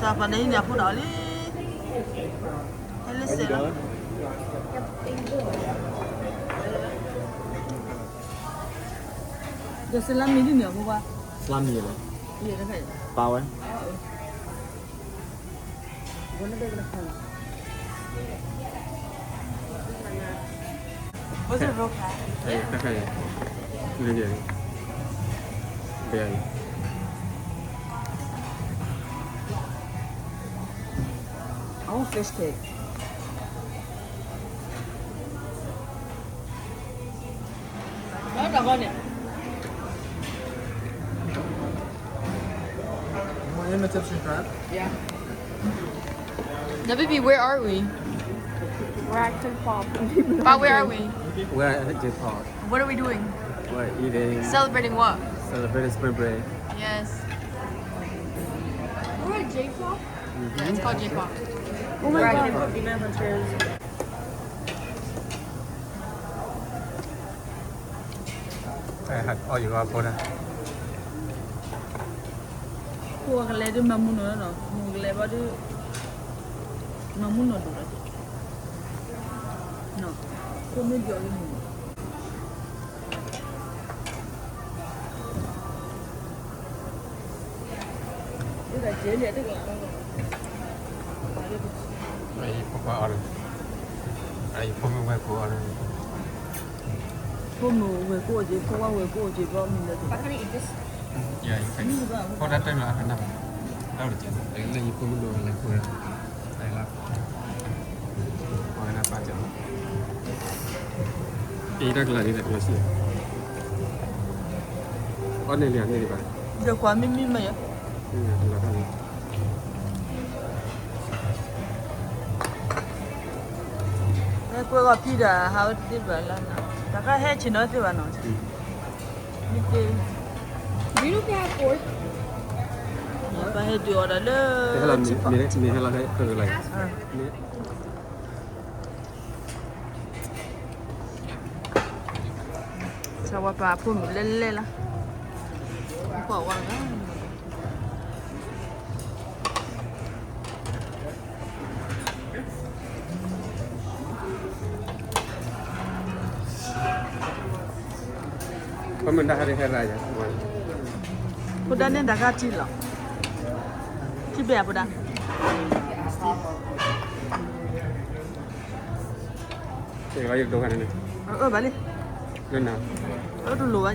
Ça va aller, il y a pour aller. Elle est là. De c'est la midi nữa không qua? Làm gì vậy? Gì đó phải? Bao ấy. Bữa nó đây là không. Bữa giờ rốt hả? Đây, các này. Đây gì? Đây. Oh, fish cake. Đó là con nè. Muốn Egyptian crab? Yeah. Now, baby, where are we? We're at the pub. But where are we? We're at J Park. What are we doing? We're eating, Celebrating what? celebrating spring break. Yes. We're at J-pop. Yeah, it's called J-pop. Oh my god. Ởอยู่กับคนนะ Cua cái lấy đi mà muốn nữa nó, muốn lấy bao đi, mà muốn nữa được rồi. Nó, cô mới giờ đi mua. Cái này chế để được không? ไอ้พวกเอาเลยไอ้พวกมึงไปพวกเอาเลย Cô mua về cô chị, cô qua về cô chị bao mình được. But can I eat this? Dạ, có đắt trên là phải nằm đâu được chứ? Đấy là những con đồ là của đây là hỏi là ba chấm. Ý đó là đi đặt người gì? Con này liền đi bạn. Giờ quá mimi mày á. Là cái gì? Cái cô gọi pizza, how đi vào là nó. Ta cái hết chỉ nói thì vào nó. Đi đi. Do you know if they have pork? Và hết điều đó đó. Thế là mình hay là cái từ này. Sao qua bà phụ mình lên lên là. Quả quả đó. Có mình đã hay ra vậy? Cô đã nên đã gạt chi lắm. Chi bè cô đã. Thì có được đồ hành này. Bà đi. Lên nào? Đồ lúa.